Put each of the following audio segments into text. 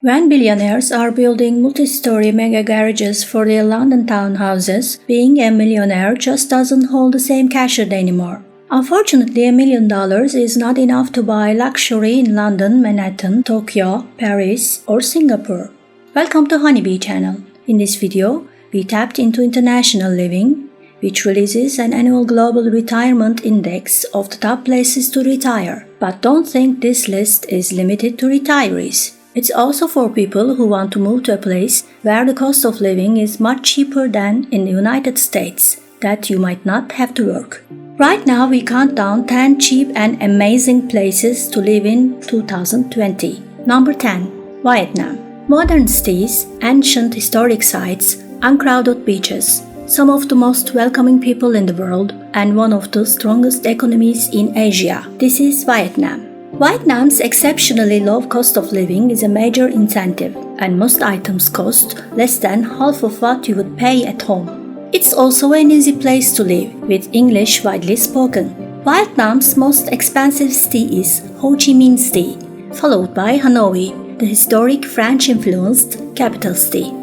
When billionaires are building multi-story mega garages for their London townhouses, being a millionaire just doesn't hold the same cachet anymore. Unfortunately, $1 million is not enough to buy luxury in London, Manhattan, Tokyo, Paris, or Singapore. Welcome to Honeybee channel. In this video, we tapped into International Living, which releases an annual global retirement index of the top places to retire. But don't think this list is limited to retirees. It's also for people who want to move to a place where the cost of living is much cheaper than in the United States, that you might not have to work. Right now we count down 10 cheap and amazing places to live in 2020. Number 10. Vietnam. Modern cities, ancient historic sites, uncrowded beaches, some of the most welcoming people in the world, and one of the strongest economies in Asia. This is Vietnam. Vietnam's exceptionally low cost of living is a major incentive, and most items cost less than half of what you would pay at home. It's also an easy place to live, with English widely spoken. Vietnam's most expensive city is Ho Chi Minh City, followed by Hanoi, the historic French-influenced capital city.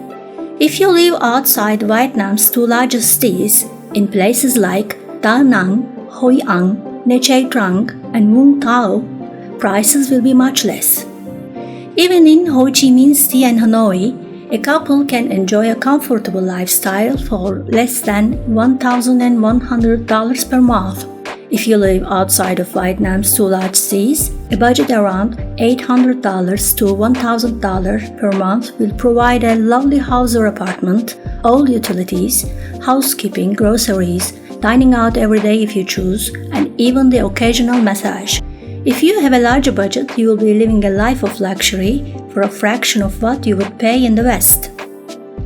If you live outside Vietnam's two largest cities, in places like Da Nang, Hoi An, Nha Trang, and Vũng Tàu, prices will be much less. Even in Ho Chi Minh City and Hanoi, a couple can enjoy a comfortable lifestyle for less than $1,100 per month. If you live outside of Vietnam's two large cities, a budget around $800 to $1,000 per month will provide a lovely house or apartment, all utilities, housekeeping, groceries, dining out every day if you choose, and even the occasional massage. If you have a larger budget, you will be living a life of luxury for a fraction of what you would pay in the West.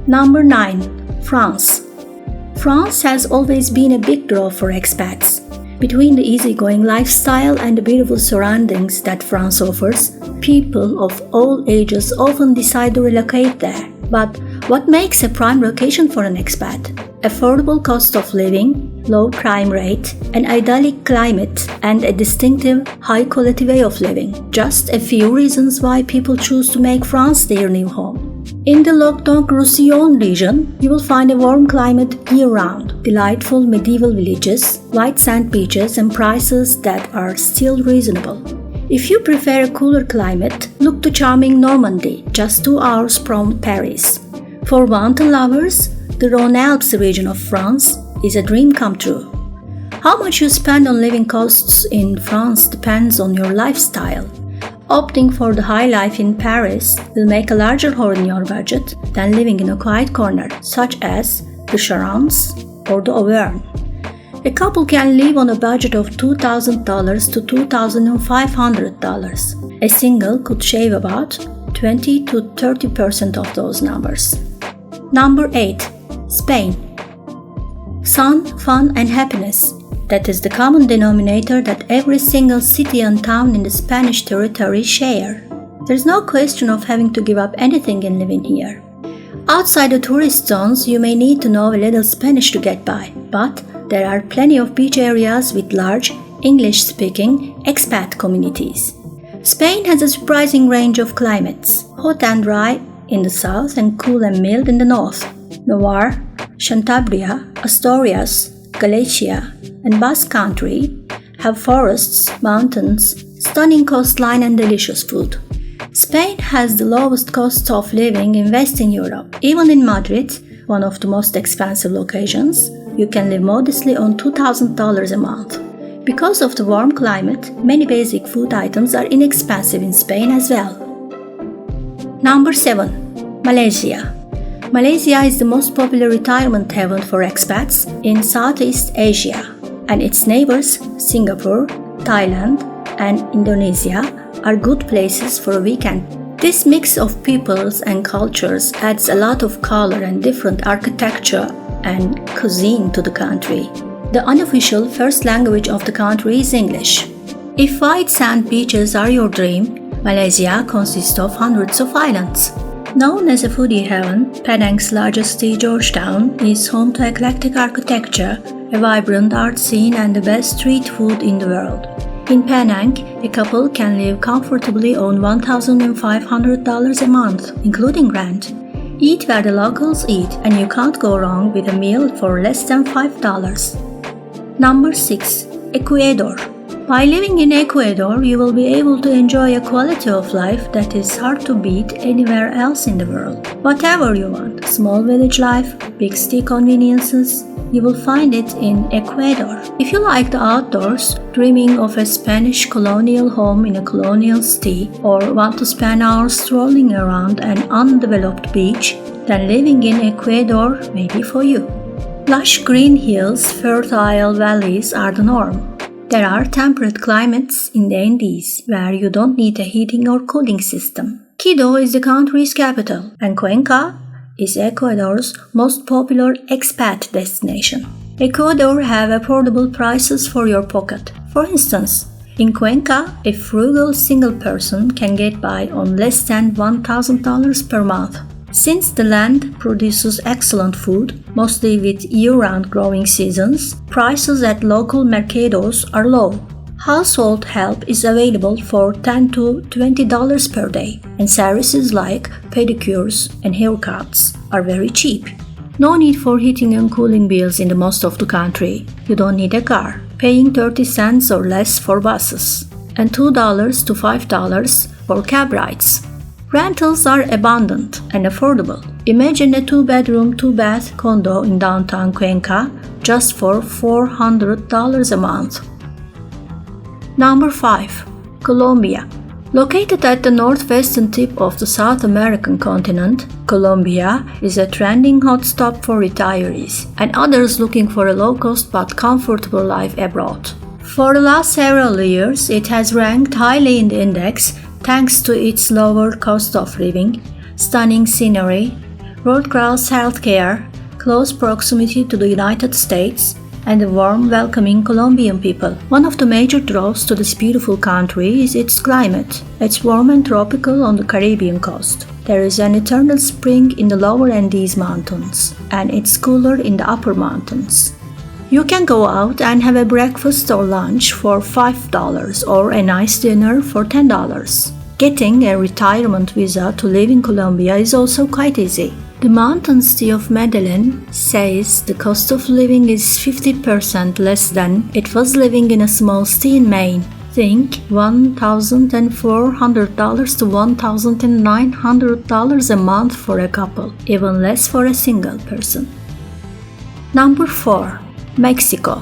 Number 9. France. France has always been a big draw for expats. Between the easygoing lifestyle and the beautiful surroundings that France offers, people of all ages often decide to relocate there. But what makes a prime location for an expat? Affordable cost of living, low crime rate, an idyllic climate, and a distinctive, high-quality way of living. Just a few reasons why people choose to make France their new home. In the Languedoc-Roussillon region, you will find a warm climate year-round, delightful medieval villages, white sand beaches, and prices that are still reasonable. If you prefer a cooler climate, look to charming Normandy, just 2 hours from Paris. For mountain lovers, the Rhône-Alpes region of France is a dream come true. How much you spend on living costs in France depends on your lifestyle. Opting for the high life in Paris will make a larger hole in your budget than living in a quiet corner, such as the Charentes or the Auvergne. A couple can live on a budget of $2,000 to $2,500. A single could shave about 20 to 30% of those numbers. Number 8. Spain. Sun, fun, and happiness. That is the common denominator that every single city and town in the Spanish territory share. There's no question of having to give up anything and living here. Outside the tourist zones, you may need to know a little Spanish to get by, but there are plenty of beach areas with large, English-speaking expat communities. Spain has a surprising range of climates, hot and dry in the south and cool and mild in the north. Navarre, Cantabria, Asturias, Galicia, and Basque Country have forests, mountains, stunning coastline, and delicious food. Spain has the lowest cost of living in Western Europe. Even in Madrid, one of the most expensive locations, you can live modestly on $2,000 a month. Because of the warm climate, many basic food items are inexpensive in Spain as well. Number 7. Malaysia. Malaysia is the most popular retirement haven for expats in Southeast Asia, and its neighbors, Singapore, Thailand, and Indonesia, are good places for a weekend. This mix of peoples and cultures adds a lot of color and different architecture and cuisine to the country. The unofficial first language of the country is English. If white sand beaches are your dream, Malaysia consists of hundreds of islands. Known as a foodie haven, Penang's largest city, Georgetown, is home to eclectic architecture, a vibrant art scene, and the best street food in the world. In Penang, a couple can live comfortably on $1,500 a month, including rent. Eat where the locals eat, and you can't go wrong with a meal for less than $5. Number 6. Ecuador. By living in Ecuador, you will be able to enjoy a quality of life that is hard to beat anywhere else in the world. Whatever you want, small village life, big city conveniences, you will find it in Ecuador. If you like the outdoors, dreaming of a Spanish colonial home in a colonial city, or want to spend hours strolling around an undeveloped beach, then living in Ecuador may be for you. Lush green hills, fertile valleys are the norm. There are temperate climates in the Andes where you don't need a heating or cooling system. Quito is the country's capital, and Cuenca is Ecuador's most popular expat destination. Ecuador have affordable prices for your pocket. For instance, in Cuenca, a frugal single person can get by on less than $1,000 per month. Since the land produces excellent food, mostly with year-round growing seasons, prices at local mercados are low. Household help is available for $10 to $20 per day, and services like pedicures and haircuts are very cheap. No need for heating and cooling bills in the most of the country. You don't need a car, paying 30 cents or less for buses, and $2 to $5 for cab rides. Rentals are abundant and affordable. Imagine a 2-bedroom, 2-bath condo in downtown Cuenca just for $400 a month. Number 5. Colombia. Located at the northwestern tip of the South American continent, Colombia is a trending hotspot for retirees and others looking for a low-cost but comfortable life abroad. For the last several years, it has ranked highly in the index thanks to its lower cost of living, stunning scenery, world-class healthcare, close proximity to the United States, and the warm, welcoming Colombian people. One of the major draws to this beautiful country is its climate. It's warm and tropical on the Caribbean coast. There is an eternal spring in the lower Andes Mountains, and it's cooler in the upper mountains. You can go out and have a breakfast or lunch for $5 or a nice dinner for $10. Getting a retirement visa to live in Colombia is also quite easy. The mountain city of Medellin says the cost of living is 50% less than it was living in a small city in Maine. Think $1,400 to $1,900 a month for a couple, even less for a single person. Number 4. Mexico.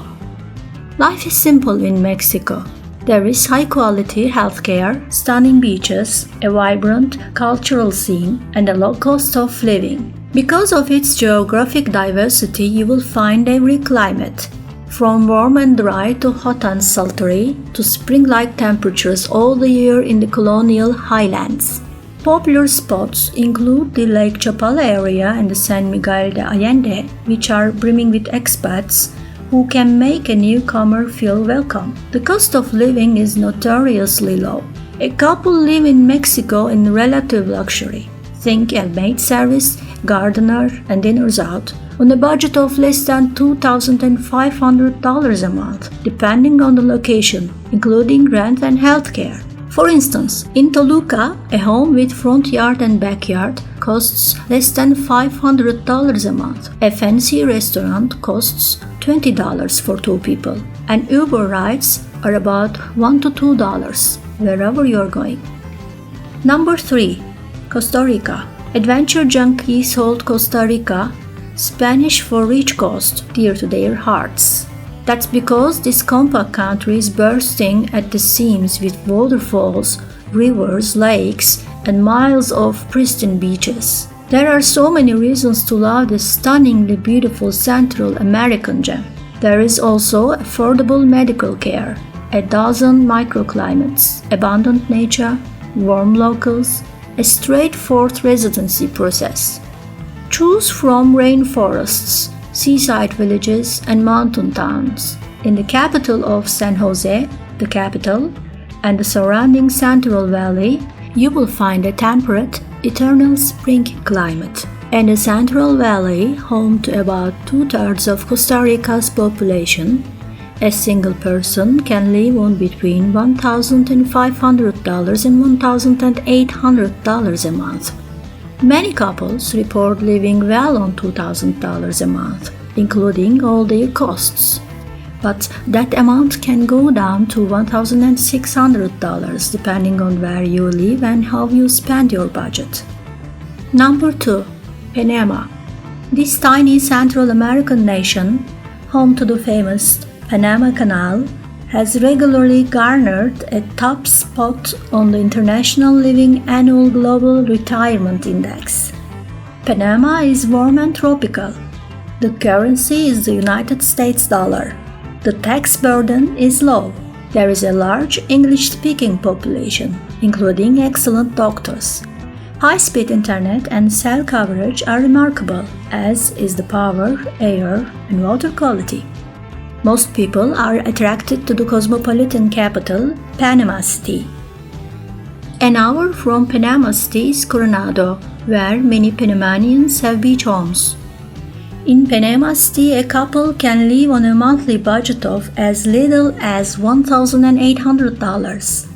Life is simple in Mexico. There is high-quality healthcare, stunning beaches, a vibrant cultural scene, and a low cost of living. Because of its geographic diversity, you will find every climate, from warm and dry to hot and sultry, to spring-like temperatures all the year in the colonial highlands. Popular spots include the Lake Chapala area and the San Miguel de Allende, which are brimming with expats who can make a newcomer feel welcome. The cost of living is notoriously low. A couple live in Mexico in relative luxury. Think a maid service, gardener, and dinners out on a budget of less than $2,500 a month, depending on the location, including rent and healthcare. For instance, in Toluca, a home with front yard and backyard costs less than $500 a month. A fancy restaurant costs $20 for 2 people, and Uber rides are about $1 to $2 wherever you're going. Number 3. Costa Rica. Adventure junkies hold Costa Rica, Spanish for rich coast, dear to their hearts. That's because this compact country is bursting at the seams with waterfalls, rivers, lakes, and miles of pristine beaches. There are so many reasons to love this stunningly beautiful Central American gem. There is also affordable medical care, a dozen microclimates, abundant nature, warm locals, a straightforward residency process. Choose from rainforests, seaside villages, and mountain towns. In the capital of San Jose, the capital, and the surrounding Central Valley, you will find a temperate, eternal spring climate. And the Central Valley, home to about 2/3 of Costa Rica's population, A single person can live on between $1,500 and $1,800 a month. Many couples report living well on $2,000 a month, including all their costs. But that amount can go down to $1,600 depending on where you live and how you spend your budget. Number 2. Panama. This tiny Central American nation, home to the famous Panama Canal, has regularly garnered a top spot on the International Living Annual Global Retirement Index. Panama is warm and tropical. The currency is the United States dollar. The tax burden is low. There is a large English-speaking population, including excellent doctors. High-speed internet and cell coverage are remarkable, as is the power, air, and water quality. Most people are attracted to the cosmopolitan capital, Panama City. An hour from Panama City is Coronado, where many Panamanians have beach homes. In Panama City, a couple can live on a monthly budget of as little as $1,800.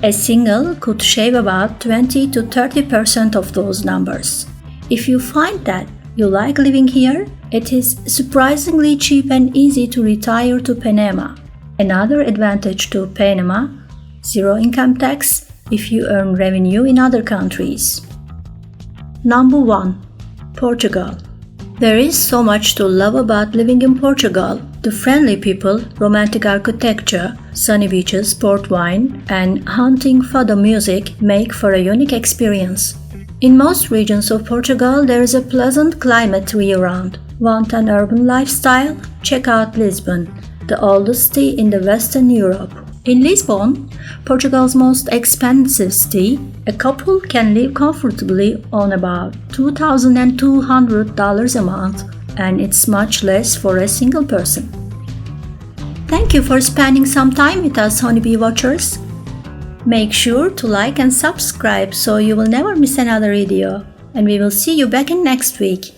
A single could shave about 20 to 30% of those numbers. If you find that you like living here, it is surprisingly cheap and easy to retire to Panama. Another advantage to Panama: zero income tax if you earn revenue in other countries. Number 1. Portugal. There is so much to love about living in Portugal. The friendly people, romantic architecture, sunny beaches, port wine, and haunting fado music make for a unique experience. In most regions of Portugal, there is a pleasant climate year-round. Want an urban lifestyle? Check out Lisbon, the oldest city in the Western Europe. In Lisbon, Portugal's most expensive city, a couple can live comfortably on about $2,200 a month, and it's much less for a single person. Thank you for spending some time with us, Honeybee Watchers. Make sure to like and subscribe so you will never miss another video, and we will see you back in next week.